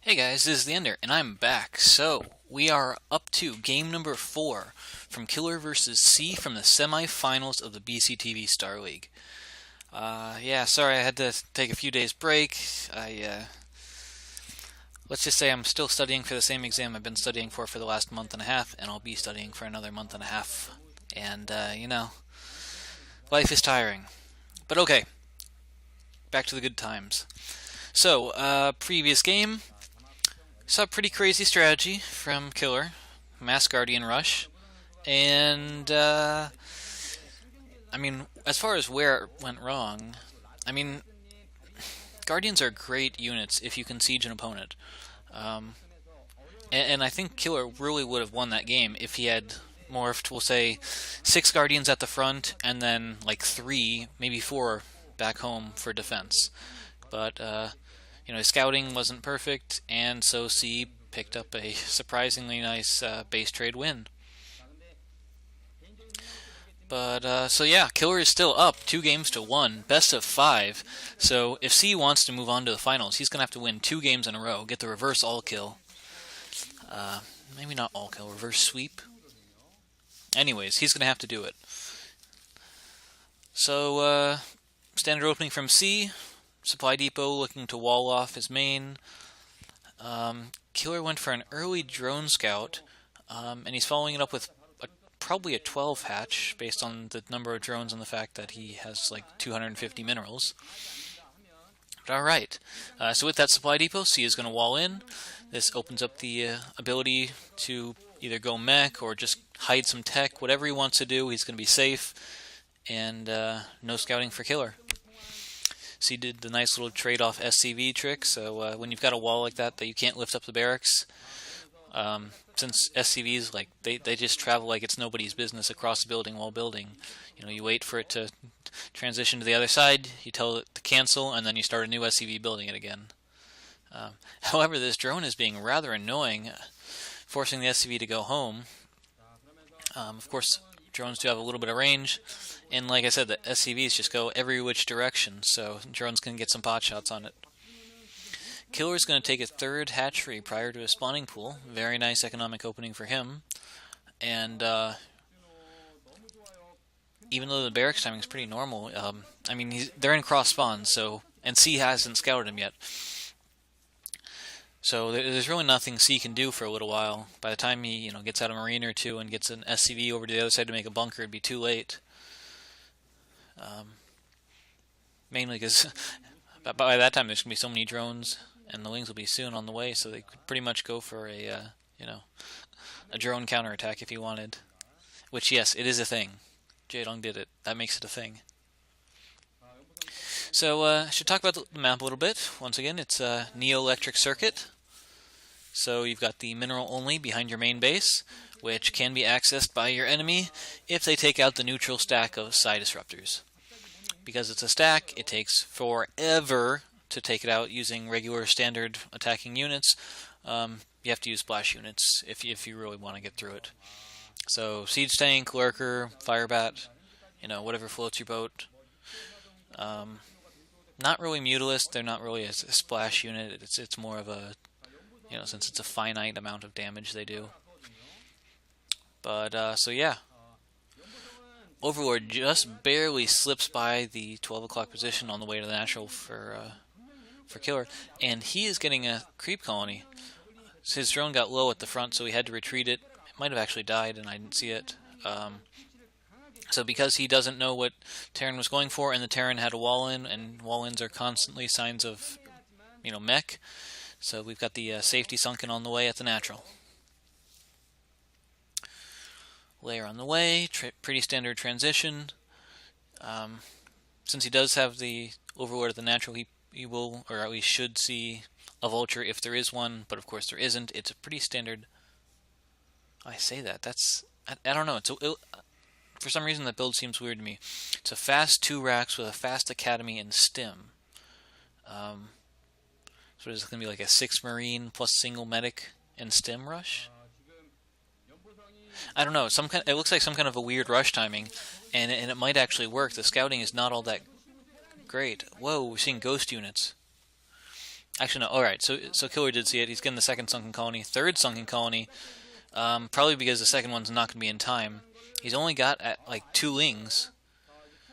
Hey guys, this is TheEnder, and I'm back. So, we are up to game number 4 from Killer vs. C from the semifinals of the BCTV Star League. Yeah, sorry I had to take a few days break. Let's just say I'm still studying for the same exam I've been studying for the last month and a half, and I'll be studying for another month and a half. And, life is tiring. But okay, back to the good times. So, previous game. Saw a pretty crazy strategy from Killer, Mass Guardian Rush, and as far as where it went wrong, Guardians are great units if you can siege an opponent, and I think Killer really would have won that game if he had morphed, we'll say, 6 Guardians at the front and then like 3, maybe 4 back home for defense, but his scouting wasn't perfect, and so C picked up a surprisingly nice base trade win. But, so yeah, Killer is still up 2 games to 1, best of 5. So if C wants to move on to the finals, he's going to have to win 2 games in a row, get the reverse all-kill. Maybe not all-kill, reverse sweep. Anyways, he's going to have to do it. So, standard opening from C. Supply Depot looking to wall off his main. Killer went for an early drone scout, and he's following it up with probably a 12 hatch based on the number of drones and the fact that he has like 250 minerals. But alright, so with that Supply Depot, C is going to wall in. This opens up the ability to either go mech or just hide some tech, whatever he wants to do. He's going to be safe, and no scouting for Killer. So he did the nice little trade-off SCV trick, so when you've got a wall like that you can't lift up the barracks, since SCVs, like, they just travel like it's nobody's business across the building while building. You wait for it to transition to the other side, you tell it to cancel, and then you start a new SCV building it again. However, this drone is being rather annoying, forcing the SCV to go home. Of course, drones do have a little bit of range, and like I said, the SCVs just go every which direction, so drones can get some pot shots on it. Killer's going to take a 3rd hatchery prior to his spawning pool. Very nice economic opening for him. And even though the barracks timing is pretty normal, they're in cross spawns, and C hasn't scouted him yet. So there's really nothing C can do for a little while. By the time he gets out a marine or 2 and gets an SCV over to the other side to make a bunker, it'd be too late. Mainly because by that time there's going to be so many drones, and the wings will be soon on the way, so they could pretty much go for a drone counterattack if he wanted. Which, yes, it is a thing. Jaedong did it. That makes it a thing. So, I should talk about the map a little bit. Once again, it's a Neo-Electric Circuit. So you've got the mineral only behind your main base, which can be accessed by your enemy if they take out the neutral stack of side disruptors. Because it's a stack, it takes forever to take it out using regular standard attacking units. You have to use splash units if you really want to get through it. So Siege Tank, Lurker, Firebat, whatever floats your boat. Not really Mutalist, they're not really a splash unit, it's more of a, since it's a finite amount of damage they do. But, so yeah. Overlord just barely slips by the 12 o'clock position on the way to the natural for Killer, and he is getting a creep colony. His drone got low at the front, so he had to retreat it. It might have actually died, and I didn't see it. So because he doesn't know what Terran was going for, and the Terran had a wall-in, and wall-ins are constantly signs of, mech, so we've got the safety sunken on the way at the natural. Layer on the way, pretty standard transition. Since he does have the Overlord at the natural, he will, or at least should, see a vulture if there is one, but of course there isn't. It's a pretty standard... I say that, I don't know, for some reason that build seems weird to me. It's a fast 2 racks with a fast academy and stim. So it's going to be like a 6 marine plus single medic and stim rush? I don't know, it looks like some kind of a weird rush timing, and it might actually work. The scouting is not all that great. Whoa, we're seeing ghost units. Actually, no. All right. So Killer did see it. He's getting the second sunken colony, third sunken colony. Probably because the second one's not going to be in time. He's only got like 2 lings.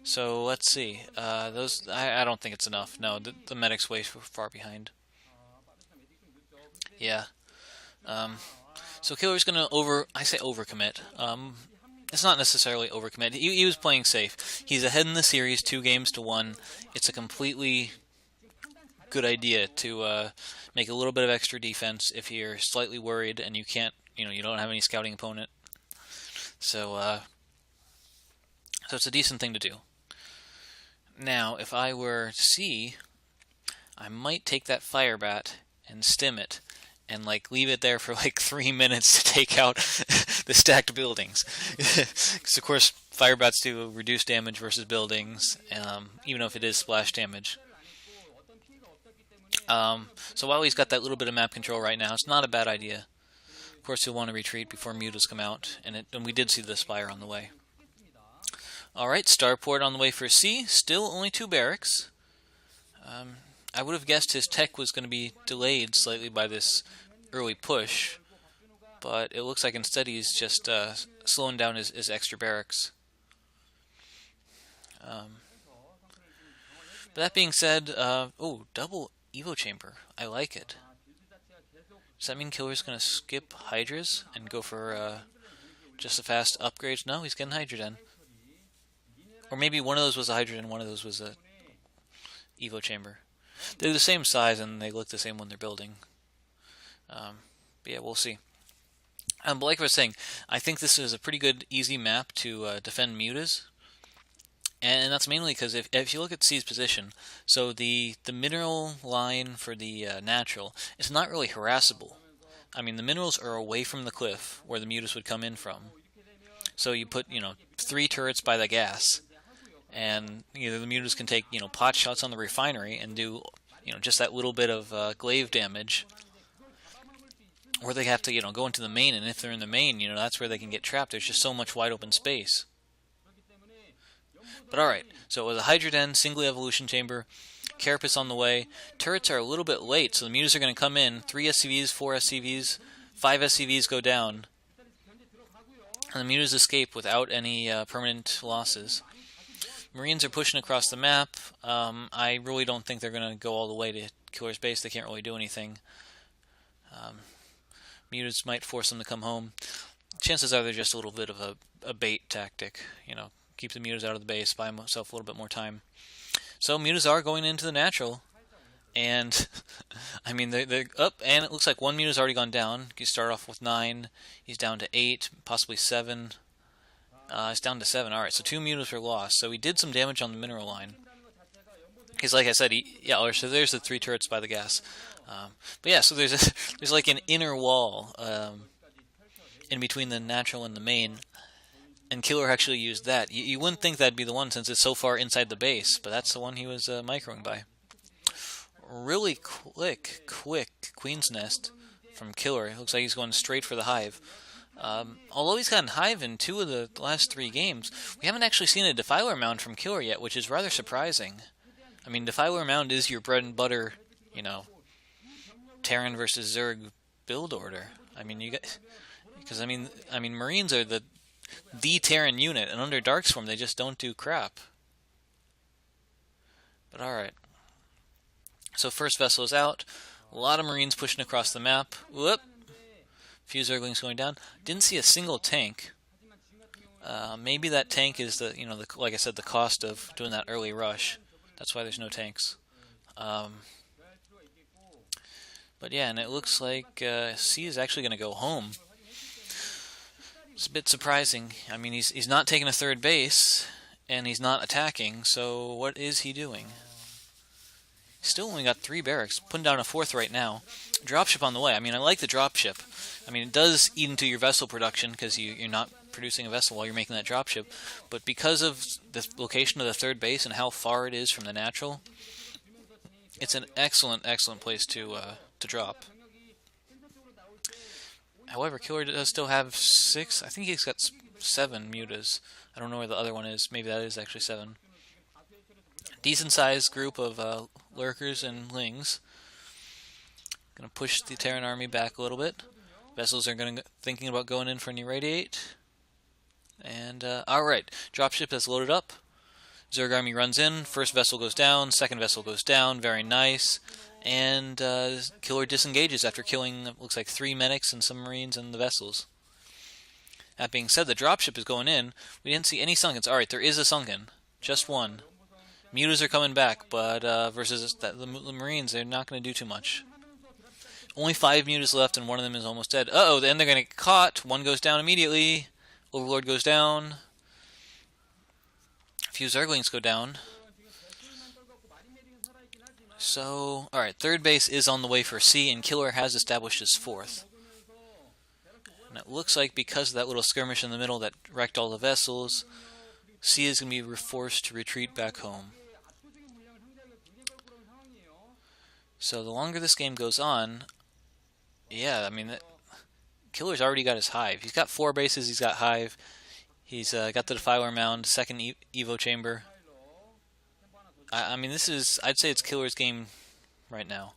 So let's see. Those I don't think it's enough. No, the medic's way far behind. Yeah. Um, so Killer's gonna I say overcommit. It's not necessarily overcommit. He was playing safe. He's ahead in the series, 2 games to 1. It's a completely good idea to make a little bit of extra defense if you're slightly worried and you can't, you don't have any scouting opponent. So it's a decent thing to do. Now, if I were C, I might take that fire bat and stim it and like leave it there for like 3 minutes to take out the stacked buildings. Because of course fire bats do reduce damage versus buildings, even if it is splash damage. So while he's got that little bit of map control right now, it's not a bad idea. Of course he'll want to retreat before mutas come out, and we did see the Spire on the way. Alright, Starport on the way for C. Still only 2 barracks. I would have guessed his tech was going to be delayed slightly by this early push, but it looks like instead he's just slowing down his extra barracks. But that being said, double Evo Chamber. I like it. Does that mean Killer's going to skip Hydras and go for just a fast upgrade? No, he's getting Hydra. Or maybe one of those was a Hydra and one of those was a Evo Chamber. They're the same size and they look the same when they're building. But yeah, we'll see. But like I was saying, I think this is a pretty good, easy map to defend mutas. And that's mainly because if you look at C's position, so the mineral line for the natural is not really harassable. I mean, the minerals are away from the cliff where the mutas would come in from. So you put, 3 turrets by the gas, and either the mutas can take, pot shots on the refinery and do, just that little bit of glaive damage, or they have to, go into the main, and if they're in the main, that's where they can get trapped. There's just so much wide open space. But alright, so it was a Hydra Den, single evolution chamber, Carapace on the way. Turrets are a little bit late, so the mutas are going to come in. 3 SCVs, 4 SCVs, 5 SCVs go down. And the mutas escape without any permanent losses. Marines are pushing across the map. I really don't think they're going to go all the way to Killer's base. They can't really do anything. Mutas might force them to come home. Chances are they're just a little bit of a bait tactic, keep the mutas out of the base, buy himself a little bit more time. So mutas are going into the natural, and I mean they're up, and it looks like 1 muta's already gone down. He started off with 9, he's down to 8, possibly 7. It's down to 7. All right, so 2 mutas were lost. So he did some damage on the mineral line. Because like I said, so there's the 3 turrets by the gas. But yeah, so there's like an inner wall in between the natural and the main. And Killer actually used that. You wouldn't think that'd be the one since it's so far inside the base, but that's the one he was microing by. Really quick Queen's Nest from Killer. It looks like he's going straight for the Hive. Although he's gotten Hive in 2 of the last 3 games, we haven't actually seen a Defiler Mound from Killer yet, which is rather surprising. I mean, Defiler Mound is your bread and butter, Terran versus Zerg build order. I mean, because I mean, Marines are the Terran unit, and under Darkstorm they just don't do crap. But alright. So first vessel is out. A lot of Marines pushing across the map. Whoop! Few Zerglings going down. Didn't see a single tank. Maybe that tank is like I said, the cost of doing that early rush. That's why there's no tanks. But yeah, and it looks like C is actually going to go home. It's a bit surprising. I mean, he's not taking a 3rd base, and he's not attacking, so what is he doing? Still only got 3 barracks, putting down a 4th right now. Dropship on the way. I mean, I like the dropship. I mean, it does eat into your vessel production, because you're not producing a vessel while you're making that dropship, but because of the location of the 3rd base and how far it is from the natural, it's an excellent place to drop. However, Killer does still have 6. I think he's got 7 mutas. I don't know where the other one is. Maybe that is actually 7. Decent sized group of lurkers and lings. Gonna push the Terran army back a little bit. Vessels are thinking about going in for an irradiate. And, alright, dropship has loaded up. Zerg army runs in, first vessel goes down, second vessel goes down, very nice. And Killer disengages after killing, looks like 3 medics and some marines and the vessels. That being said, the dropship is going in. We didn't see any sunkens. Alright, there is a sunken. Just one. Mutas are coming back, but versus the marines, they're not going to do too much. Only 5 mutas left, and one of them is almost dead. Uh-oh, then they're going to get caught. One goes down immediately. Overlord goes down. A few Zerglings go down. So, alright, third base is on the way for C, and Killer has established his fourth. And it looks like because of that little skirmish in the middle that wrecked all the vessels, C is going to be forced to retreat back home. So the longer this game goes on, yeah, I mean, Killer's already got his hive. He's got 4 bases, he's got hive, he's got the Defiler mound, second Evo chamber. I mean, this is, I'd say it's Killer's game right now.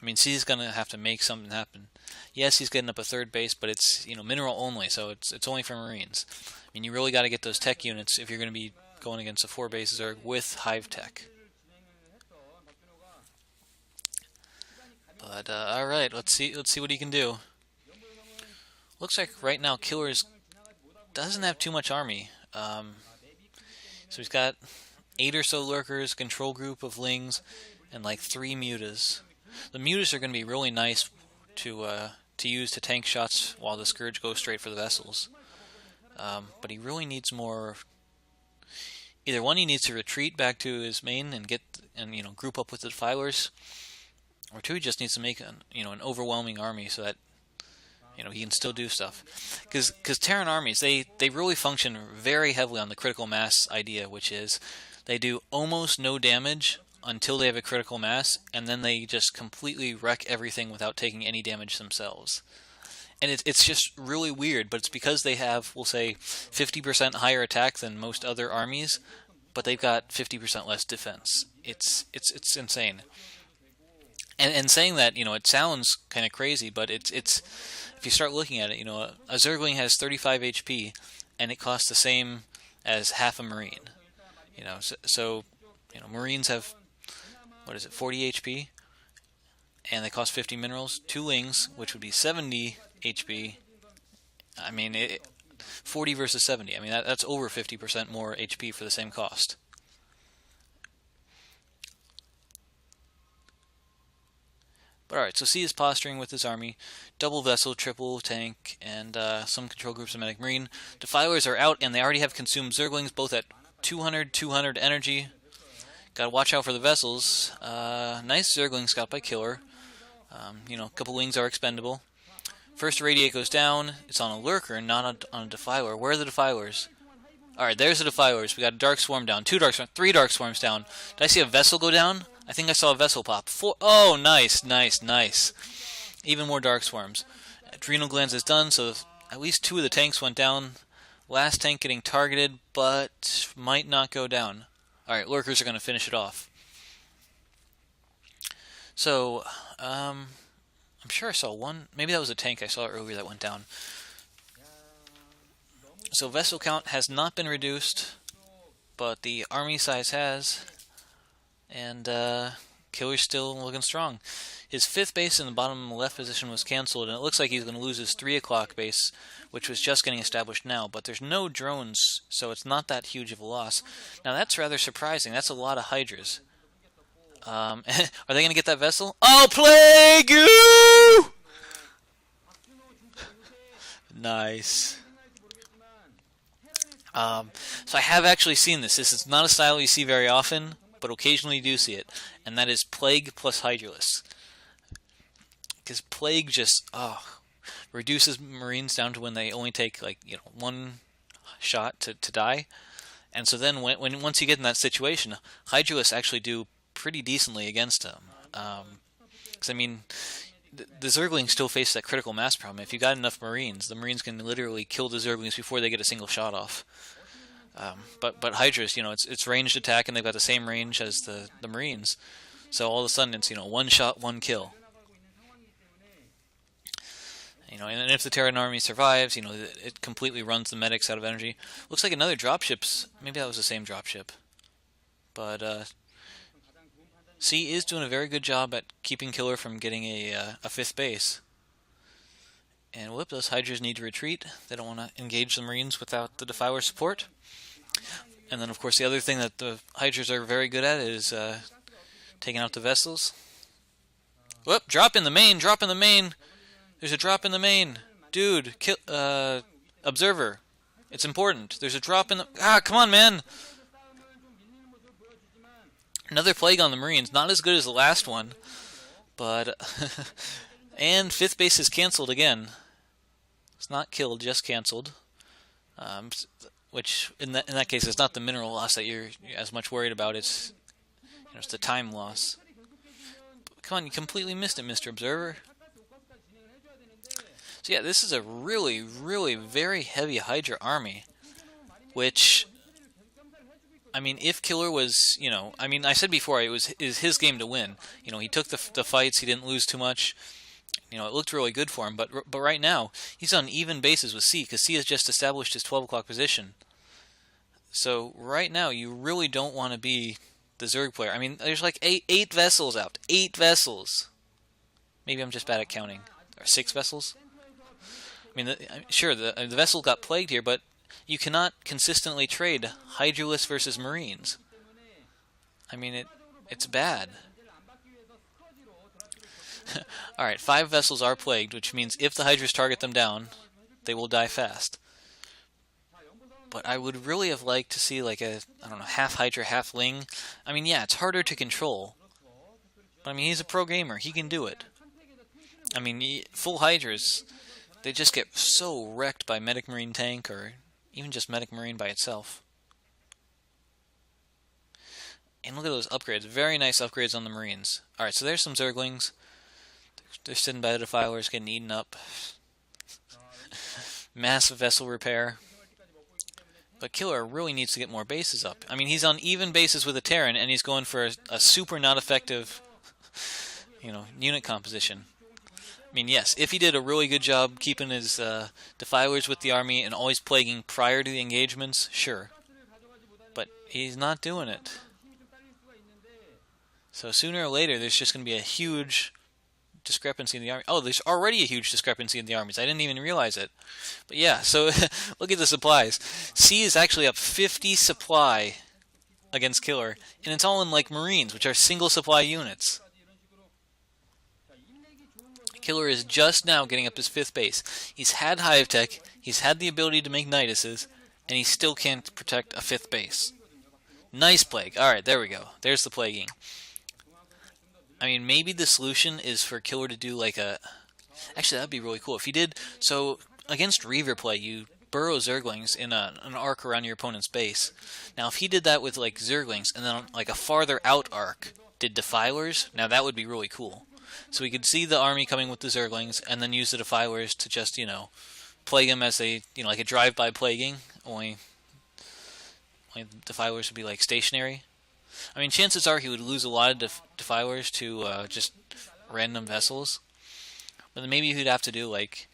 I mean, C's going to have to make something happen. Yes, he's getting up a third base, but it's, you know, mineral only, so it's only for Marines. I mean, you really got to get those tech units if you're going to be going against the 4 bases or with hive tech. But all right, let's see what he can do. Looks like right now Killers doesn't have too much army. So he's got 8 or so lurkers, control group of lings, and like 3 mutas. The mutas are going to be really nice to use to tank shots while the Scourge goes straight for the vessels. But he really needs more. Either one, he needs to retreat back to his main and group up with the Defilers, or 2, he just needs to make an overwhelming army so that he can still do stuff. Because Terran armies, they really function very heavily on the critical mass idea, which is they do almost no damage until they have a critical mass, and then they just completely wreck everything without taking any damage themselves. And it's just really weird, but it's because they have, we'll say, 50% higher attack than most other armies, but they've got 50% less defense. It's insane. And saying that, it sounds kind of crazy, but it's if you start looking at it, a Zergling has 35 HP, and it costs the same as half a Marine. So Marines have, 40 HP, and they cost 50 minerals. 2 Lings, which would be 70 HP. I mean, 40 versus 70. I mean, that's over 50% more HP for the same cost. But alright, so C is posturing with his army. Double vessel, triple tank, and some control groups of medic marine. Defilers are out, and they already have consumed Zerglings, both at 200 energy. Gotta watch out for the vessels. Nice Zergling scout by Killer. A couple wings are expendable. First Radiate goes down. It's on a Lurker, not on a Defiler. Where are the Defilers? Alright, there's the Defilers. We got a Dark Swarm down. 2 Dark Swarms. 3 Dark Swarms down. Did I see a vessel go down? I think I saw a vessel pop. 4. Oh, nice. Even more Dark Swarms. Adrenal Glands is done, so at least 2 of the tanks went down. Last tank getting targeted, but might not go down. Alright, Lurkers are going to finish it off. So, I'm sure I saw one. Maybe that was a tank I saw earlier that went down. So vessel count has not been reduced, but the army size has. And Killer's still looking strong. His 5th base in the bottom left position was cancelled, and it looks like he's going to lose his 3 o'clock base, which was just getting established now. But there's no drones, so it's not that huge of a loss. Now that's rather surprising. That's a lot of Hydras. Are they going to get that vessel? Oh, Plague! Ooh! Nice. So I have actually seen this. This is not a style you see very often, but occasionally you do see it. And that is Plague plus Hydralisk. Because Plague just, reduces Marines down to when they only take, 1 shot to die. And so then once you get in that situation, Hydralisks actually do pretty decently against him. Because, the Zerglings still face that critical mass problem. If you got enough Marines, the Marines can literally kill the Zerglings before they get a single shot off. But Hydras, it's ranged attack, and they've got the same range as the Marines. So all of a sudden, it's 1 shot, 1 kill. and if the Terran army survives, it completely runs the medics out of energy. Looks like another dropship's. Maybe that was the same dropship. But C is doing a very good job at keeping Killer from getting a fifth base. And whoop, those Hydras need to retreat. They don't want to engage the Marines without the Defiler support. And then, of course, the other thing that the Hydras are very good at is taking out the vessels. Whoop, drop in the main, drop in the main. There's a drop in the main. Dude, observer. It's important. There's a drop in the... Ah, come on, man. Another plague on the Marines. Not as good as the last one. But... and fifth base is canceled again. It's not killed, just canceled. Which, in that case, it's not the mineral loss that you're as much worried about. It's, it's the time loss. Come on, you completely missed it, Mr. Observer. So yeah, this is a really, really very heavy Hydra army. Which, I mean, if Killer was, I said before, is his game to win. He took the fights, he didn't lose too much. It looked really good for him, but right now, he's on even bases with C, because C has just established his 12 o'clock position. So right now, you really don't want to be the Zerg player. I mean, there's like eight vessels out. 8 vessels. Maybe I'm just bad at counting. Or 6 vessels? I mean, sure, the vessel got plagued here, but you cannot consistently trade Hydralists versus Marines. I mean, it's bad. Alright, 5 vessels are plagued, which means if the Hydras target them down, they will die fast. But I would really have liked to see like a, half Hydra, half Ling. I mean, yeah, it's harder to control. But I mean, he's a pro gamer. He can do it. I mean, full Hydras, they just get so wrecked by Medic Marine tank, or even just Medic Marine by itself. And look at those upgrades. Very nice upgrades on the Marines. Alright, so there's some Zerglings. They're sitting by the Defilers, getting eaten up. Massive vessel repair. But Killer really needs to get more bases up. I mean, he's on even bases with a Terran, and he's going for a super not effective, unit composition. I mean, yes, if he did a really good job keeping his Defilers with the army and always plaguing prior to the engagements, sure. But he's not doing it. So sooner or later, there's just going to be a huge discrepancy in the army. Oh, there's already a huge discrepancy in the armies. I didn't even realize it. But yeah, so look at the supplies. C is actually up 50 supply against Killer, and it's all in like Marines, which are single supply units. Killer is just now getting up his 5th base. He's had Hive Tech, he's had the ability to make Niduses, and he still can't protect a 5th base. Nice plague. Alright, there we go. There's the plaguing. I mean, maybe the solution is for Killer to do like a... Actually, that would be really cool. If he did... So, against Reaver play, you burrow Zerglings in an arc around your opponent's base. Now, if he did that with like Zerglings, and then like a farther out arc did Defilers, now that would be really cool. So we could see the army coming with the Zerglings, and then use the Defilers to just, plague them as they, like a drive-by plaguing. Only Defilers would be like stationary. I mean, chances are he would lose a lot of Defilers to just random vessels. But then maybe he'd have to do, like,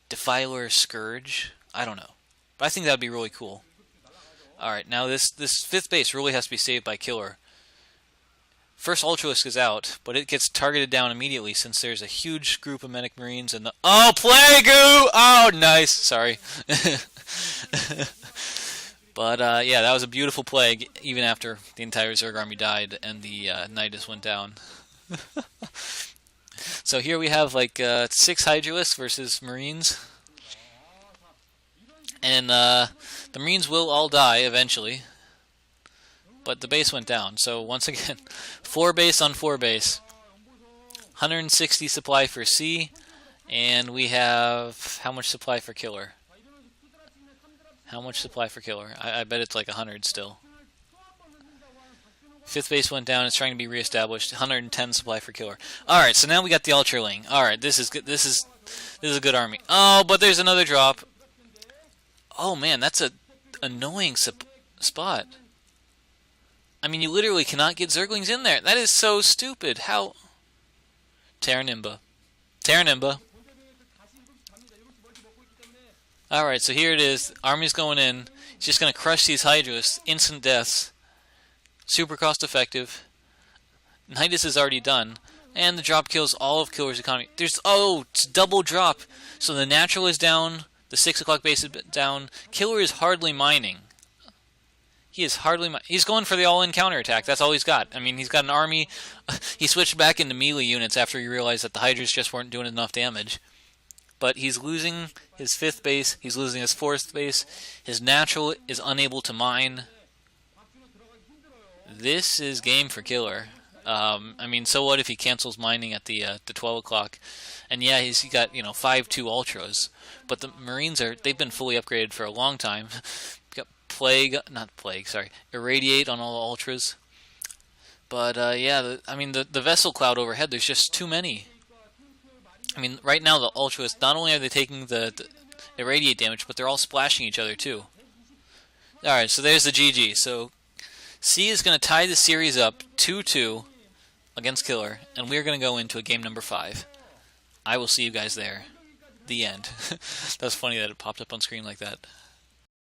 Defiler Scourge. I don't know. But I think that would be really cool. Alright, now this 5th base really has to be saved by Killer. First Ultralisk is out, but it gets targeted down immediately since there's a huge group of Medic Marines and the... Oh, Plague-oo! Oh, nice! Sorry. But, yeah, that was a beautiful plague, even after the entire Zerg army died and the Nidus went down. So here we have, like, 6 Hydralists versus Marines. And the Marines will all die eventually. But the base went down. So, once again, 4 base on 4 base. 160 supply for C. And we have... How much supply for Killer? How much supply for Killer? I bet it's like 100 still. 5th base went down. It's trying to be reestablished. 110 supply for Killer. All right, so now we got the Ultraling. All right, this is good. This is a good army. Oh, but there's another drop. Oh man, that's a annoying spot. I mean, you literally cannot get Zerglings in there. That is so stupid. How? Terranimba. Terranimba. Alright, so here it is. Army's going in. He's just going to crush these Hydras. Instant deaths. Super cost effective. Nidus is already done. And the drop kills all of Killer's economy. It's double drop. So the natural is down. The 6 o'clock base is down. Killer is hardly mining. He's going for the all-in counterattack. That's all he's got. I mean, he's got an army. He switched back into melee units after he realized that the Hydras just weren't doing enough damage. But he's losing his 5th base. He's losing his 4th base. His natural is unable to mine. This is game for Killer. I mean, so what if he cancels mining at the 12 o'clock? And yeah, he's got 5-2 ultras, but the Marines they've been fully upgraded for a long time. Got Irradiate on all the ultras. But yeah, the vessel cloud overhead. There's just too many. I mean, right now the ultras, not only are they taking the irradiate damage, but they're all splashing each other too. All right, so there's the GG. So C is going to tie the series up 2-2 against Killer, and we're going to go into a game number 5. I will see you guys there. The end. That was funny that it popped up on screen like that.